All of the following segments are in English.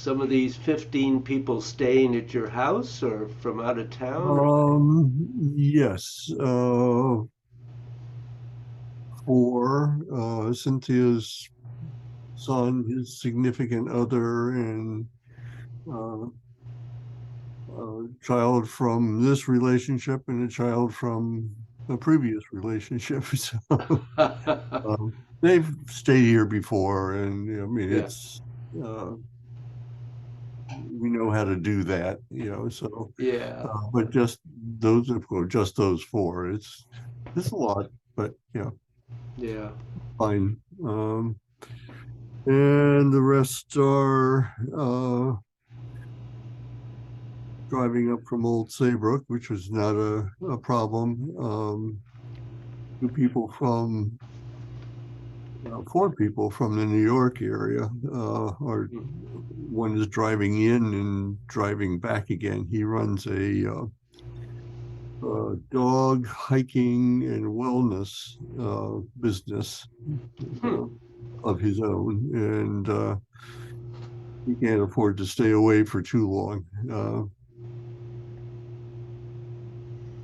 some of these 15 people staying at your house or from out of town? Or Yes, for Cynthia's son, his significant other, and uh, a child from this relationship and a child from a previous relationship. So they've stayed here before, and I mean, yeah, uh, we know how to do that, so, yeah, but just those, of course, just those four, it's a lot, but yeah. fine. And the rest are driving up from Old Saybrook, which was not a problem. Two people from, four people from the New York area, are Hmm. one is driving in and driving back again. He runs dog hiking and wellness business Hmm. uh, of his own, and he can't afford to stay away for too long.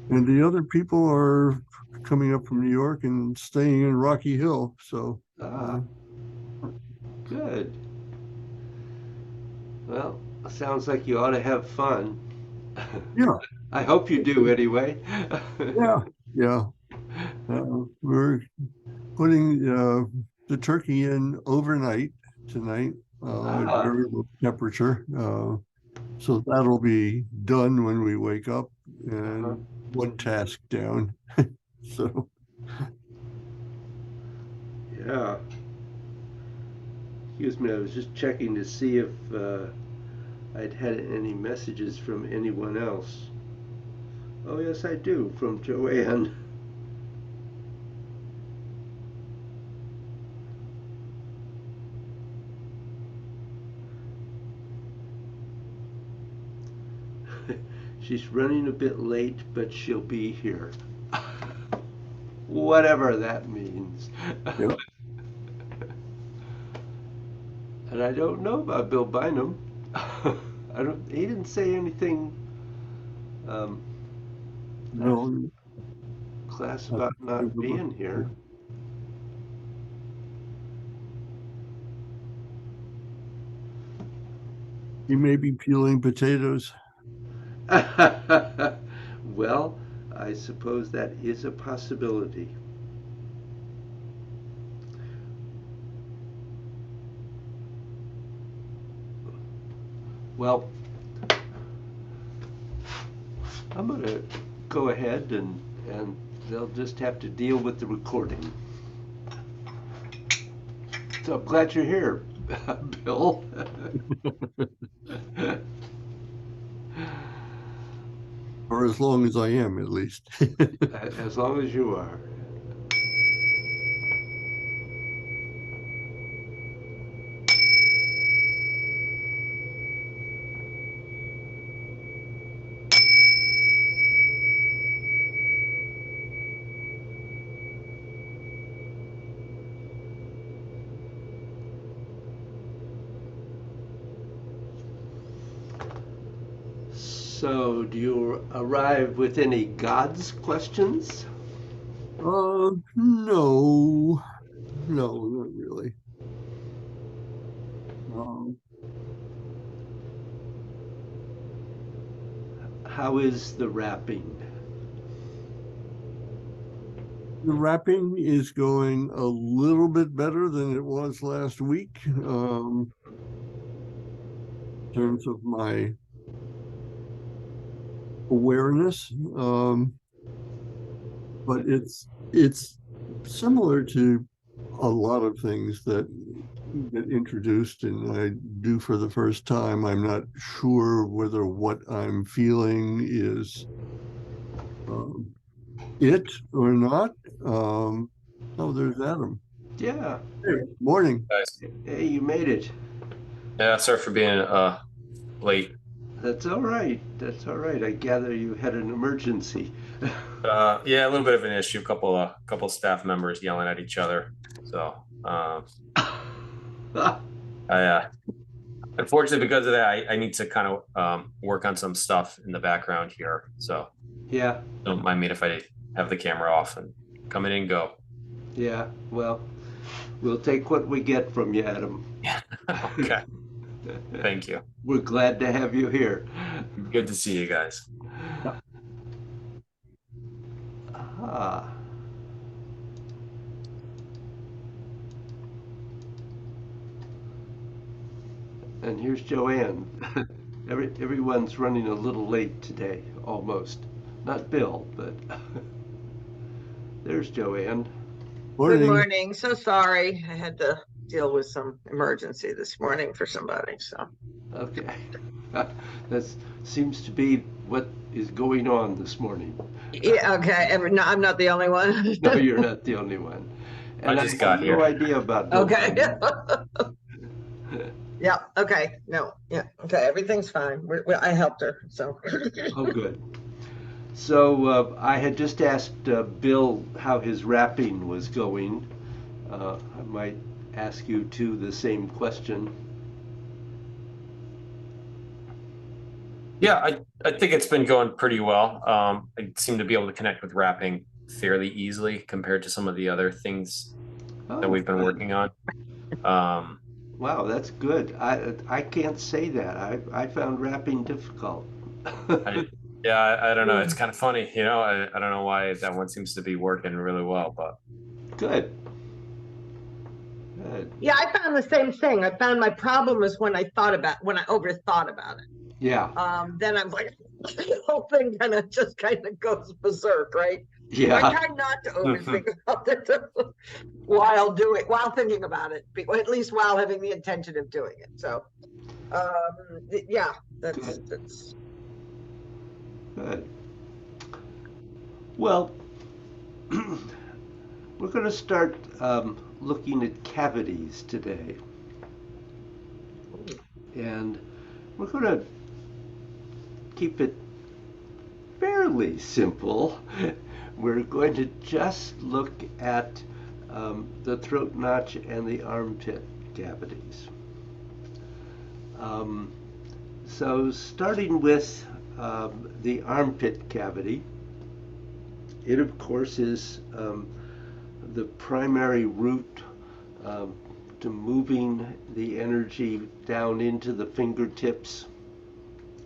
And the other people are coming up from New York and staying in Rocky Hill. So, Ah, good. Well, sounds like you ought to have fun. yeah, I hope you do anyway. yeah, yeah. We're putting the turkey in overnight tonight at Ah, very low temperature. So that'll be done when we wake up uh-huh. and one task down. So, Yeah. Excuse me, I was just checking to see if I'd had any messages from anyone else. Oh, yes, I do, from Joanne. She's running a bit late, but she'll be here. Whatever that means. yeah, And I don't know about Bill Bynum. I don't. He didn't say anything um, after no, class not about that I not remember. being here. You may be peeling potatoes. Well, I suppose that is a possibility. Well, I'm going to go ahead and they'll just have to deal with the recording. So I'm glad you're here, Bill. For as long as I am, at least. As long as you are. So, do you arrive with any God's questions? No, no, not really. Um, How is the wrapping? the wrapping is going a little bit better than it was last week, in terms of my awareness. But it's similar to a lot of things that get introduced and I do for the first time. I'm not sure whether what I'm feeling is um, it or not. Um, oh, there's Adam. Yeah. Hey, morning. Guys. Hey, you made it. Yeah, sorry for being late. That's all right. That's all right. I gather you had an emergency. Yeah, a little bit of an issue. Couple staff members yelling at each other. So I unfortunately, because of that, I need to kind of work on some stuff in the background here. So Yeah, don't mind me if I have the camera off and come in and go. yeah. Well, we'll take what we get from you, Adam. Okay. Thank you. We're glad to have you here. Good to see you guys. Ah. And here's Joanne. Everyone's running a little late today, almost. Not Bill, but there's Joanne. Good Morning. morning. So sorry. I had to deal with some emergency this morning for somebody. So Okay. That seems to be what is going on this morning. yeah, okay. No, I'm not the only one. No, you're not the only one. And I just had got no here. idea about Bill Okay. Clinton. Yeah. Okay. No. Yeah. Okay. Everything's fine. I helped her. So. Oh, good. So I had just asked Bill how his rapping was going. I might ask you too the same question. Yeah, I think it's been going pretty well. I seem to be able to connect with rapping fairly easily compared to some of the other things that we've been good. working on. Wow, that's good. I can't say that. I found rapping difficult. I don't know. It's kind of funny, you know. I don't know why that one seems to be working really well, but Good. Good. Yeah, I found the same thing. I found my problem was when I overthought about it. Yeah. Then I'm like, the whole thing kind of goes berserk, right? So I Yeah. try not to overthink about it while thinking about it, at least while having the intention of doing it. So, yeah, that's Good. Well, we're going to start looking at cavities today. And we're going to keep it fairly simple. We're going to just look at the throat notch and the armpit cavities. So starting with the armpit cavity, it of course is the primary route to moving the energy down into the fingertips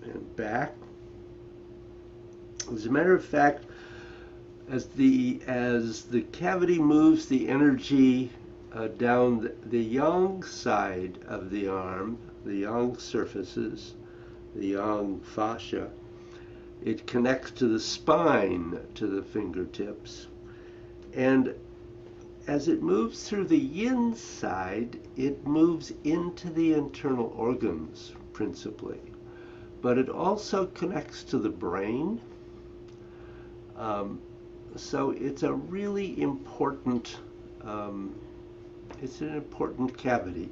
and back. As a matter of fact, as the cavity moves the energy down the yang side of the arm, the yang surfaces, the yang fascia, it connects to the spine, to the fingertips, and as it moves through the yin side, it moves into the internal organs principally, but it also connects to the brain. So it's a really important, it's an important cavity.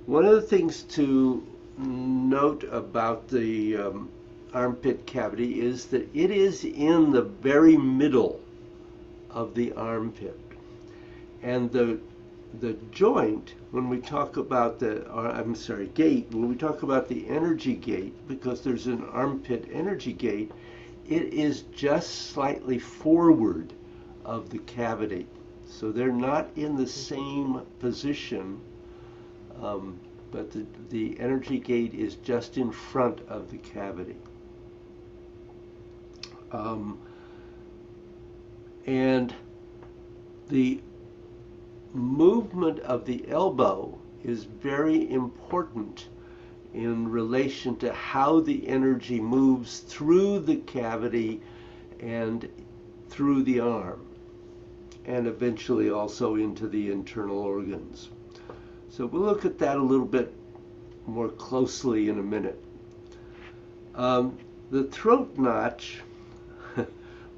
One of the things to note about the armpit cavity is that it is in the very middle of the armpit. And the joint, when we talk about gate, when we talk about the energy gate, because there's an armpit energy gate, it is just slightly forward of the cavity. So they're not in the same position, but the energy gate is just in front of the cavity. And the movement of the elbow is very important in relation to how the energy moves through the cavity and through the arm, and eventually also into the internal organs. So we'll look at that a little bit more closely in a minute. The throat notch,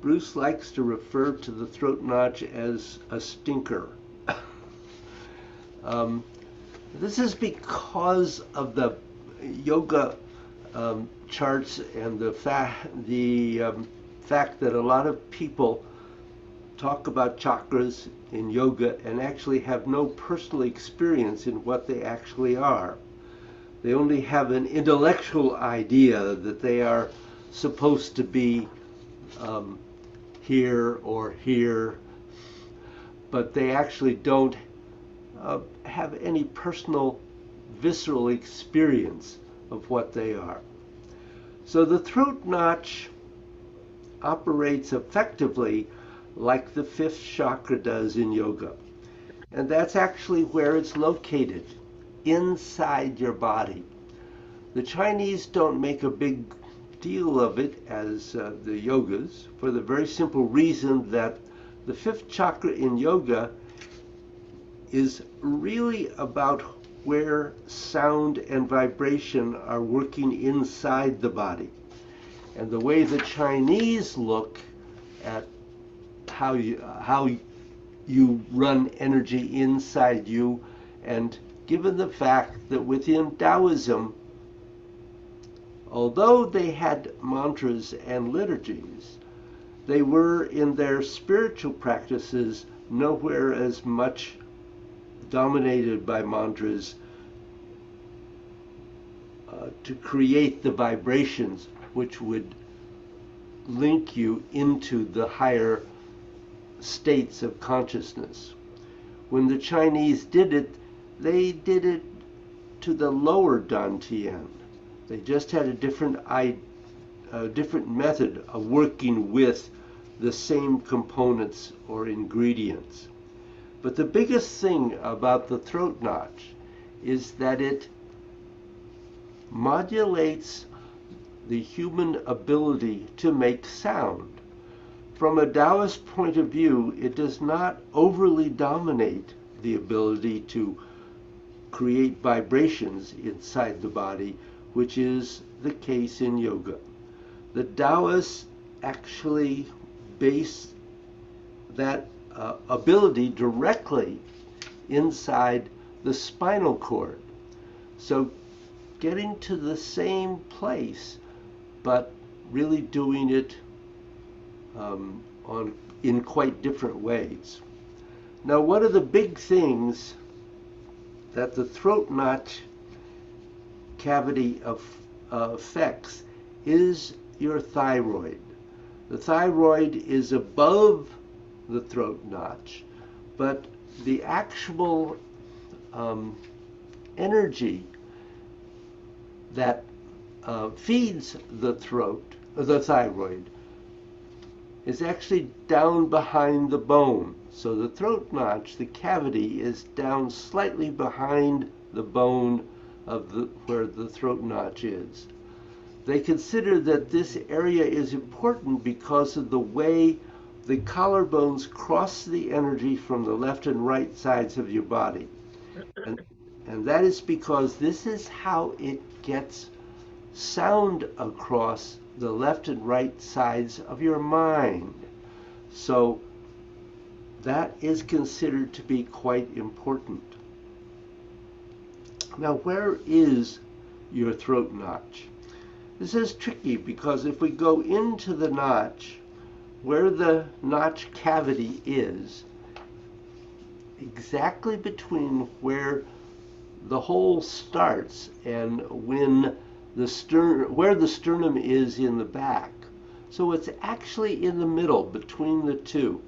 Bruce likes to refer to the throat notch as a stinker. This is because of the yoga charts and the fact that a lot of people talk about chakras in yoga and actually have no personal experience in what they actually are. They only have an intellectual idea that they are supposed to be here or here, but they actually don't have any personal, visceral experience of what they are. So the throat notch operates effectively like the fifth chakra does in yoga. And that's actually where it's located, inside your body. The Chinese don't make a big deal of it as the yogas, for the very simple reason that the fifth chakra in yoga is really about where sound and vibration are working inside the body. And the way the Chinese look at how you run energy inside you, and given the fact that within Taoism, although they had mantras and liturgies, they were in their spiritual practices nowhere as much dominated by mantras to create the vibrations which would link you into the higher states of consciousness. When the Chinese did it, they did it to the lower Dantian. They just had a different method of working with the same components or ingredients. But the biggest thing about the throat notch is that it modulates the human ability to make sound. From a Taoist point of view, it does not overly dominate the ability to create vibrations inside the body, which is the case in yoga. The Taoists actually base that ability directly inside the spinal cord. So getting to the same place, but really doing it in quite different ways. Now, one of the big things that the throat notch cavity affects is your thyroid. The thyroid is above the throat notch, but the actual energy that feeds the thyroid, is actually down behind the bone. So the throat notch, the cavity, is down slightly behind the bone of where the throat notch is. They consider that this area is important because of the way the collarbones cross the energy from the left and right sides of your body. And that is because this is how it gets sound across the left and right sides of your mind. So that is considered to be quite important. Now, where is your throat notch? This is tricky because if we go into the notch, where the notch cavity is, exactly between where the hole starts and when where the sternum is in the back. So it's actually in the middle between the two.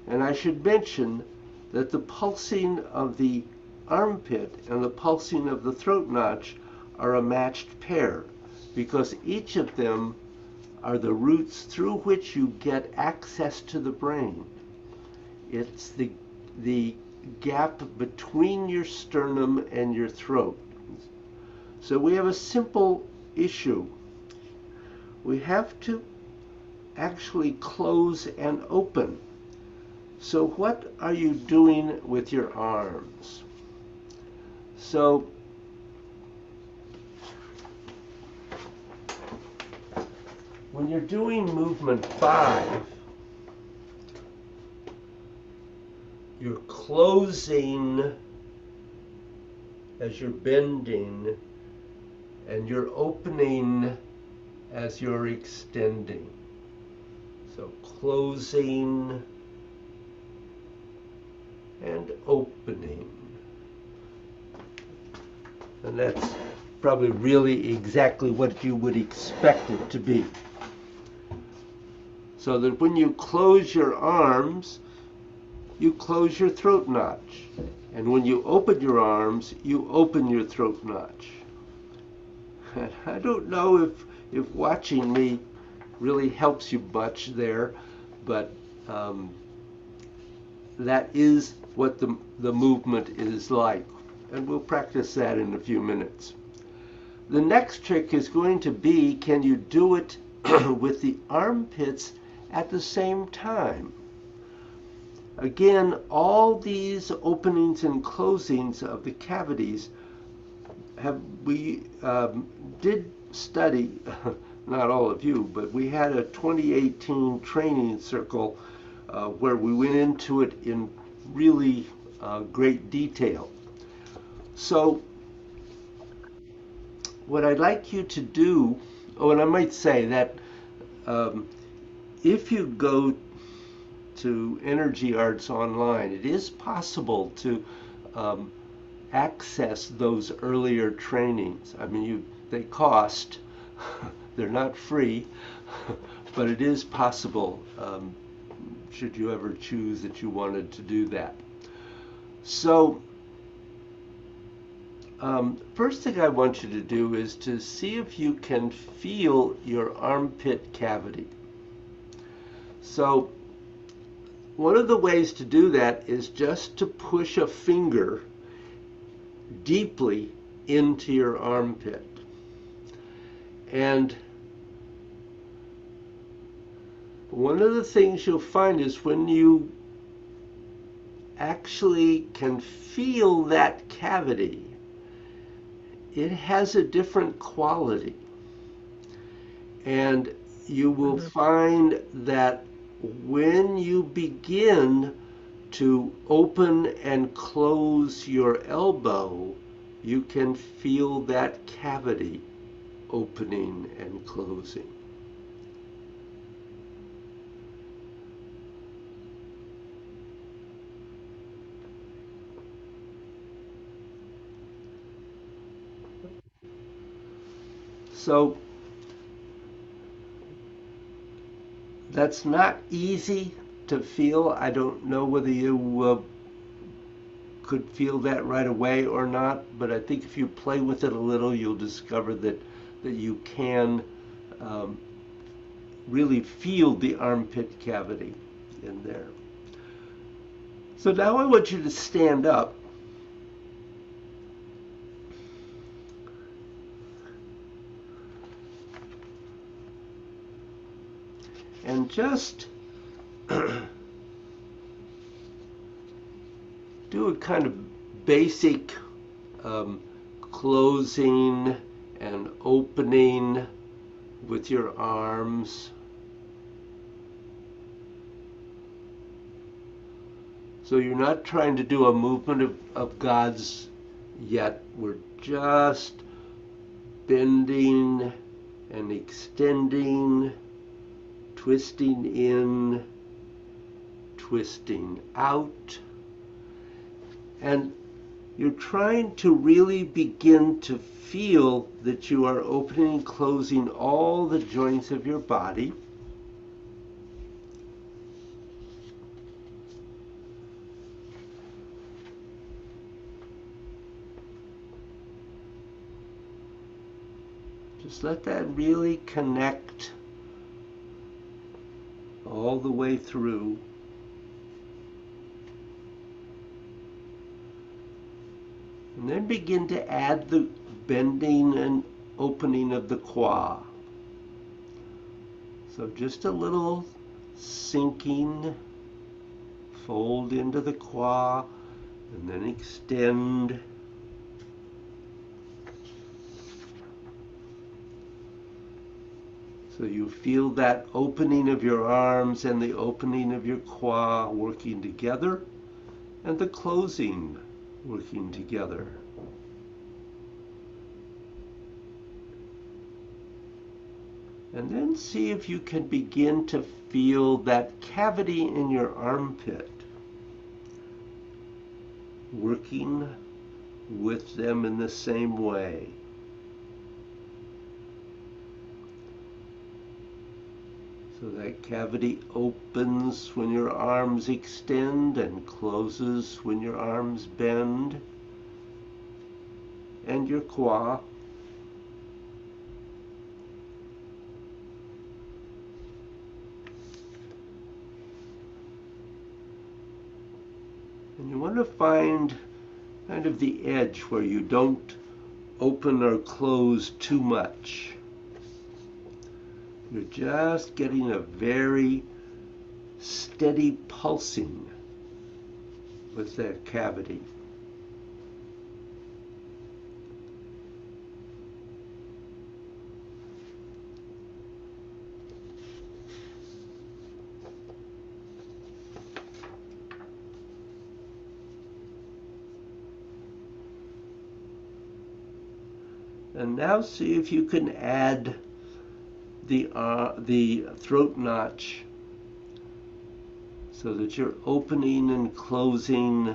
And I should mention that the pulsing of the armpit and the pulsing of the throat notch are a matched pair, because each of them are the roots through which you get access to the brain. It's the gap between your sternum and your throat. So we have a simple issue. We have to actually close and open. So what are you doing with your arms? So when you're doing movement 5, you're closing as you're bending, and you're opening as you're extending. So closing and opening. And that's probably really exactly what you would expect it to be. So that when you close your arms, you close your throat notch. And when you open your arms, you open your throat notch. And I don't know if watching me really helps you much there, but that is what the movement is like. And we'll practice that in a few minutes. The next trick is going to be, can you do it with the armpits at the same time? Again, all these openings and closings of the cavities we did study, not all of you, but we had a 2018 training circle where we went into it in really great detail. So what I'd like you to do, and I might say that if you go to Energy Arts online, it is possible to access those earlier trainings. I mean, they cost, they're not free, but it is possible should you ever choose that you wanted to do that. So first thing I want you to do is to see if you can feel your armpit cavity. So one of the ways to do that is just to push a finger deeply into your armpit. And one of the things you'll find is when you actually can feel that cavity, it has a different quality. And you will find that when you begin to open and close your elbow, you can feel that cavity opening and closing. So that's not easy to feel. I don't know whether you could feel that right away or not, but I think if you play with it a little, you'll discover that you can really feel the armpit cavity in there. So now I want you to stand up. And just do a kind of basic closing and opening with your arms. So you're not trying to do a movement of God's yet. We're just bending and extending, twisting in, twisting out. And you're trying to really begin to feel that you are opening and closing all the joints of your body. Just let that really connect all the way through. And then begin to add the bending and opening of the qua. So just a little sinking, fold into the qua, and then extend. So you feel that opening of your arms and the opening of your qua working together, and the closing working together. And then see if you can begin to feel that cavity in your armpit, working with them in the same way. So that cavity opens when your arms extend and closes when your arms bend. And your qua. And you want to find kind of the edge where you don't open or close too much. You're just getting a very steady pulsing with that cavity. And now see if you can add the throat notch so that you're opening and closing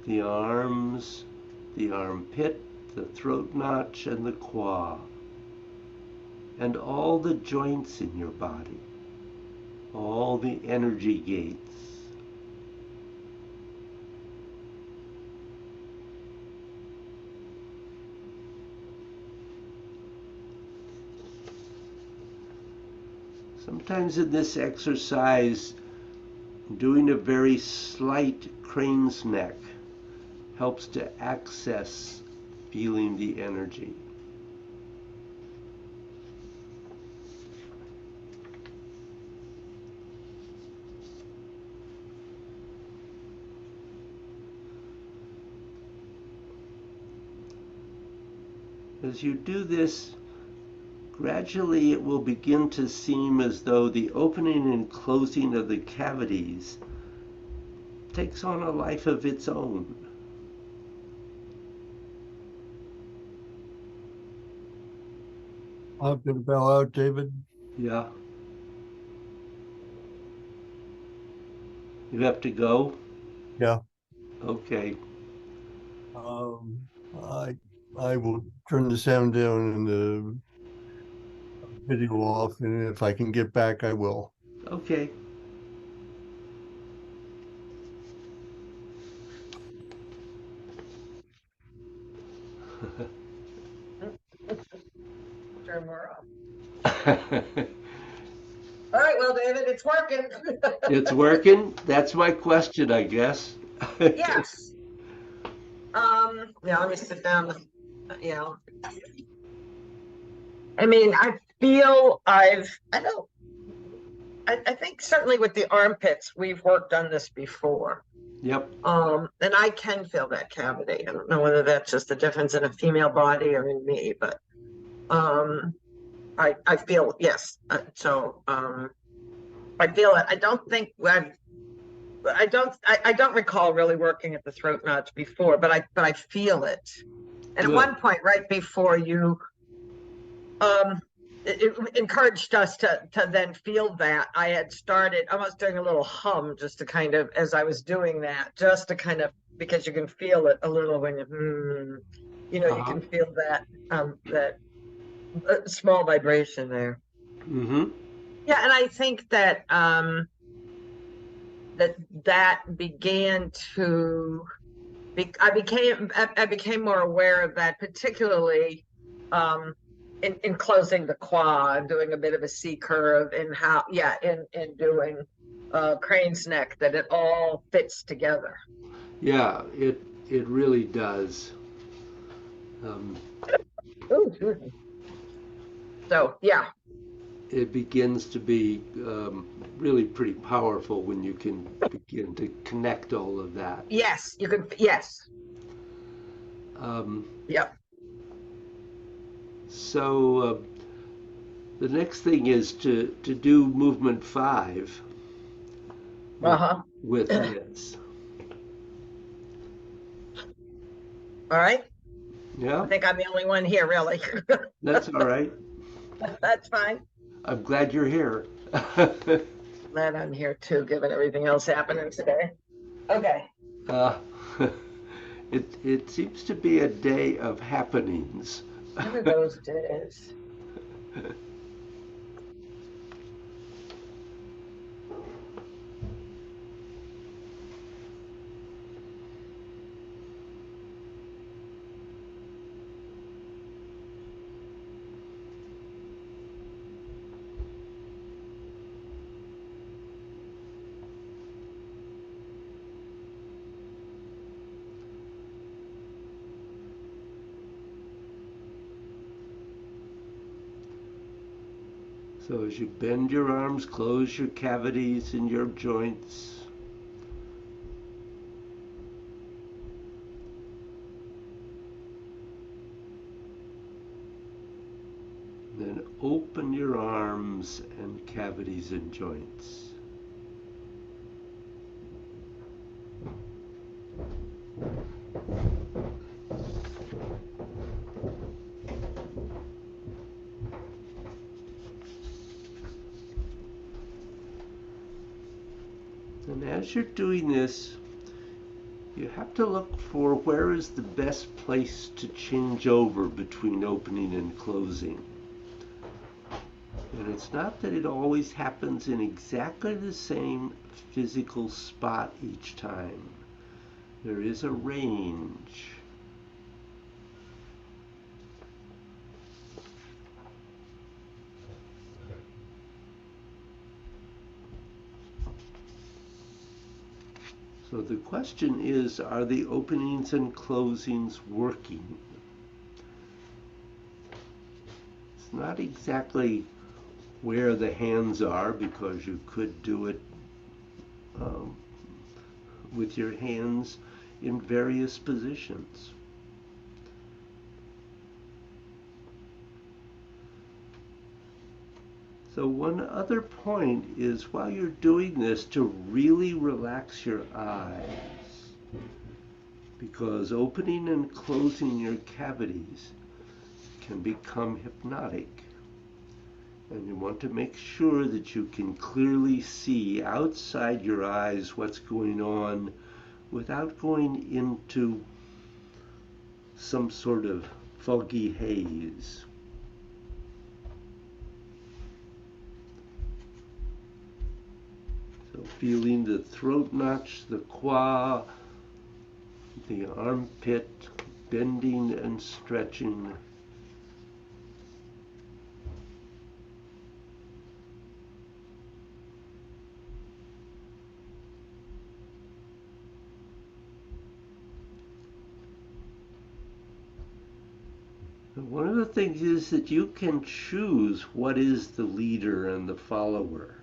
the arms, the armpit, the throat notch, and the qua, and all the joints in your body, all the energy gates. Sometimes in this exercise, doing a very slight crane's neck helps to access feeling the energy. As you do this, gradually it will begin to seem as though the opening and closing of the cavities takes on a life of its own. I'll get a bow out, David. Yeah. You have to go? Yeah. Okay. I will turn the sound down and the video off, and if I can get back, I will. Okay. Turn more off. All right, well, David, it's working. It's working? That's my question, I guess. Yes. Yeah, let me sit down. I mean, I feel I think certainly with the armpits, we've worked on this before. Yep. And I can feel that cavity. I don't know whether that's just the difference in a female body or in me, but I feel, yes. So I feel it. I don't think I don't recall really working at the throat notch before, but I feel it. And Good. At one point, right before you it encouraged us to then feel that, I had started almost doing a little hum just to kind of, as I was doing that, just to kind of, because you can feel it a little when you Uh-huh. you can feel that that small vibration there. Mm-hmm. Yeah, and I think that that began to I became more aware of that, particularly in closing the qua and doing a bit of a C curve, and how in doing crane's neck, that it all fits together. Yeah, it really does. Ooh, excuse me. So yeah. It begins to be really pretty powerful when you can begin to connect all of that. Yes, you can. Yes. Yep. So the next thing is to do movement 5 with this. All right. Yeah, I think I'm the only one here, really. that's all right. That's fine. I'm glad you're here. Glad I'm here too, given everything else happening today. Okay. It seems to be a day of happenings. One of those days. So as you bend your arms, close your cavities in your joints. Then open your arms and cavities and joints. And as you're doing this, you have to look for where is the best place to change over between opening and closing. And it's not that it always happens in exactly the same physical spot each time. There is a range. So the question is, are the openings and closings working? It's not exactly where the hands are, because you could do it with your hands in various positions. So one other point is, while you're doing this, to really relax your eyes, because opening and closing your cavities can become hypnotic. And you want to make sure that you can clearly see outside your eyes what's going on without going into some sort of foggy haze. So feeling the throat notch, the qua, the armpit, bending and stretching. One of the things is that you can choose what is the leader and the follower.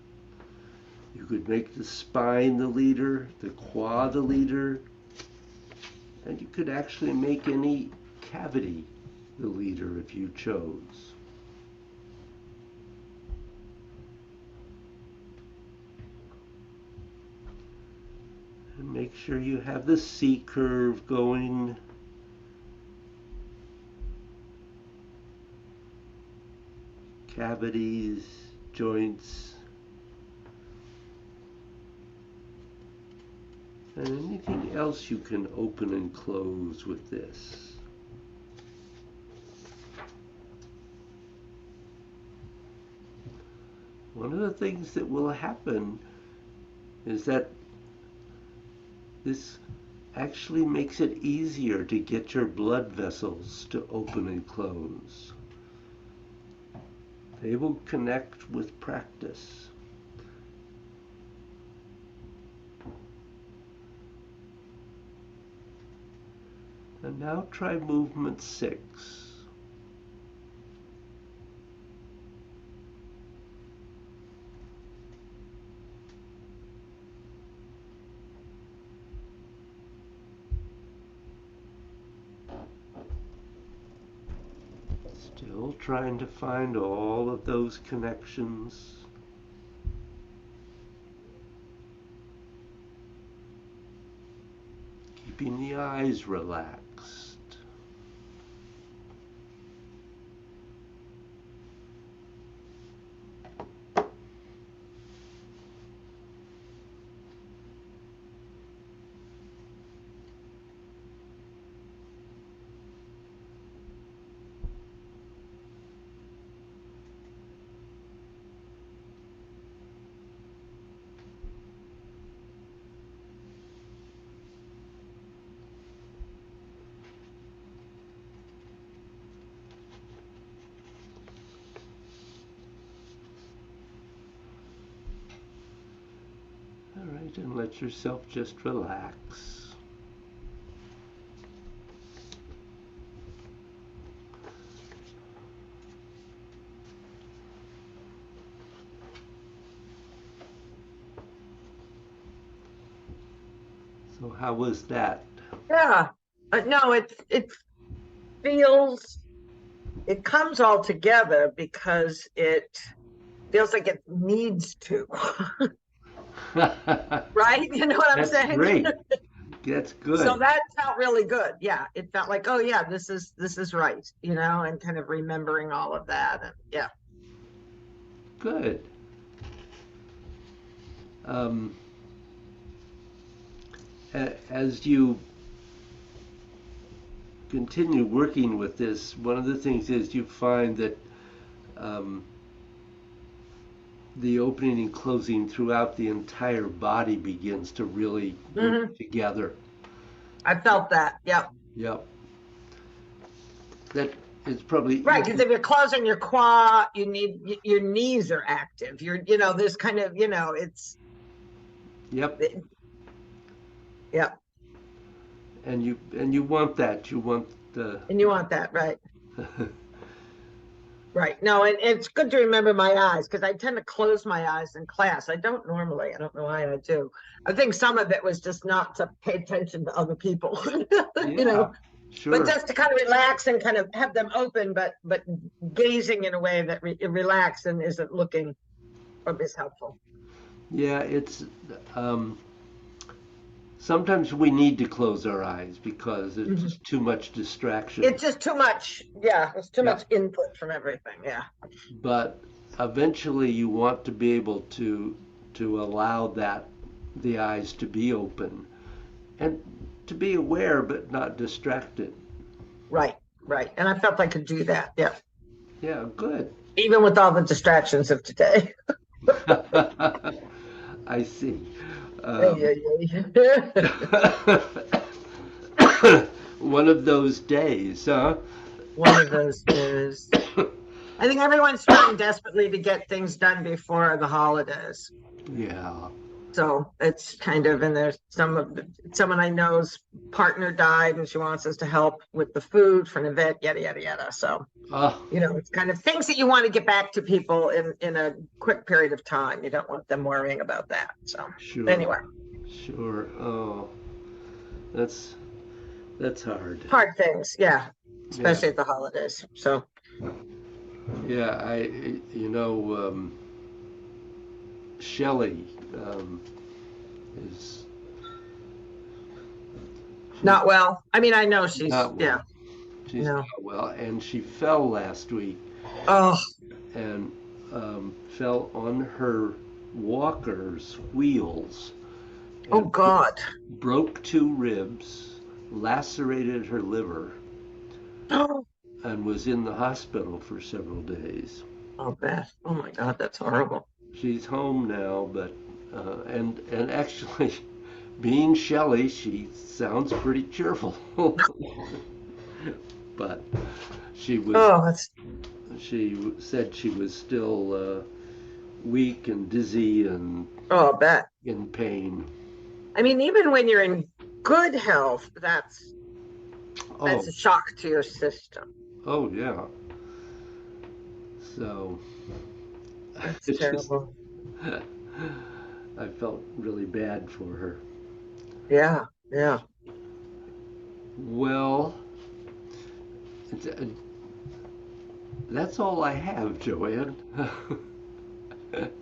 You could make the spine the leader, the qua the leader, and you could actually make any cavity the leader if you chose. And make sure you have the C curve going. Cavities, joints, and anything else you can open and close with this. One of the things that will happen is that this actually makes it easier to get your blood vessels to open and close. They will connect with practice. And now try movement 6. Still trying to find all of those connections. Keeping the eyes relaxed. All right, and let yourself just relax. So how was that? Yeah. No, it feels, it comes all together because it feels like it needs to, right? You know what I'm That's saying? great. That's So good. that felt really good. Yeah, it felt like, oh yeah, this is right, you know, and kind of remembering all of that, and yeah. Good. Um, as you continue working with this, one of the things is you find that um, the opening and closing throughout the entire body begins to really Hmm. work together. I felt that. Yep. Yep. That is probably Right, because if you're closing your quad, you need your knees are active. You know, there's kind of, you know, it's yep. yeah, And you want that. You want the and you want that, right? Right. No, and it's good to remember my eyes because I tend to close my eyes in class. I don't normally. I don't know why I do. I think some of it was just not to pay attention to other people, you yeah, know, but sure. just to kind of relax and kind of have them open, but gazing in a way that relax and isn't looking is helpful. Yeah, it's um, sometimes we need to close our eyes because it's Mhm. just too much distraction. It's just too much. Yeah, it's too Yeah. much input from everything. Yeah. But eventually you want to be able to allow that the eyes to be open and to be aware but not distracted. Right. Right. And I felt I could do that. Yeah. Yeah, good. Even with all the distractions of today. I see. Yeah, Um, yeah, yeah. one of those days, huh? One of those days. I think everyone's trying desperately to get things done before the holidays. Yeah. So it's kind of, and there's someone I know's partner died and she wants us to help with the food for an event, yada, yada, yada. So, Oh, you know, it's kind of things that you want to get back to people in a quick period of time. You don't want them worrying about that. So sure. anyway, Sure. Oh, that's that's hard. hard things. Yeah. Yeah. Especially at the holidays. So Yeah, you know, Shelley is she's not well. I mean, I know she's, not yeah, well. She's no. not well, and she fell last week Oh, and fell on her walker's wheels oh and God. broke two ribs, lacerated her liver, Oh, and was in the hospital for several days. oh, Beth. Oh my God, that's horrible. She's home now, but and actually, being Shelley, she sounds pretty cheerful. But she was Oh, that's, she said she was still weak and dizzy and oh, I bet. in pain. I mean, even when you're in good health, Oh, that's a shock to your system. oh yeah. So That's it just terrible. I felt really bad for her. Yeah, yeah. Well, it's, that's all I have, Joanne.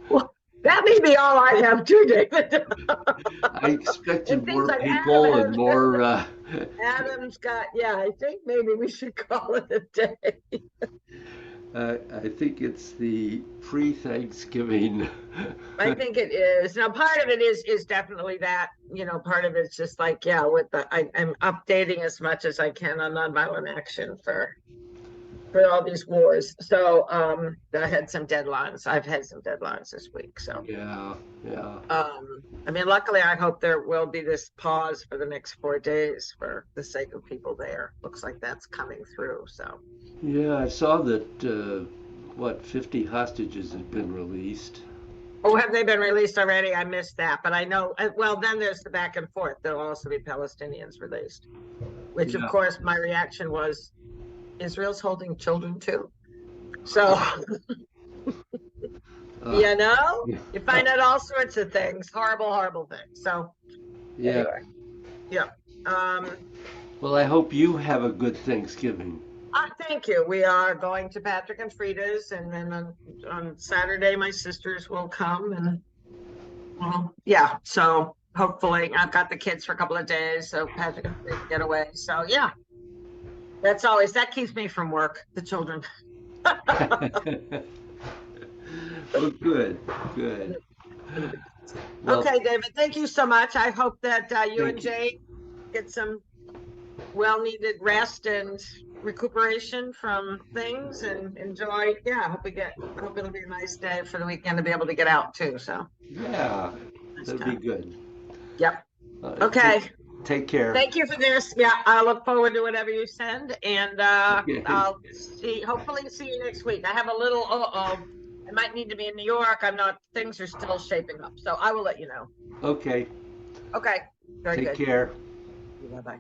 Well, that may be all I have too, David. I It expected seems more like people and more. Adam's got, yeah, I think maybe we should call it a day. I think it's the pre-Thanksgiving. I think it is. Now, part of it is definitely that, you know, part of it's just like, yeah, with I'm updating as much as I can on nonviolent action for all these wars. So I had some deadlines. I've had some deadlines this week. So Yeah, yeah, I mean, luckily I hope there will be this pause for the next 4 days for the sake of people there. Looks like that's coming through. So yeah. I saw that 50 hostages have been released. oh, have they been released already? I missed that, but I know, well, then there's the back and forth. There'll also be Palestinians released, which of Yeah. course my reaction was Israel's holding children too. So, you know, you find out all sorts of things, horrible, horrible things. So Yeah, anyway, Well, I hope you have a good Thanksgiving. Thank you. We are going to Patrick and Frida's, and then on Saturday, my sisters will come, and well, yeah. So hopefully, I've got the kids for a couple of days, so Patrick and Frida get away. So yeah, that keeps me from work. The children. Well, good. Well, Okay, David. Thank you so much. I hope that you and Thank you. Jay get some well-needed rest and recuperation from things and enjoy. Yeah, I hope it'll be a nice day for the weekend to be able to get out too. So yeah, nice that'd be time. good. Yep. Uh, Okay. Take care. Thank you for this. Yeah, I look forward to whatever you send, and Okay. I'll hopefully see you next week. I have a little, I might need to be in New York. Things are still shaping up, so I will let you know. Okay. Okay, very Take good. care. Bye-bye.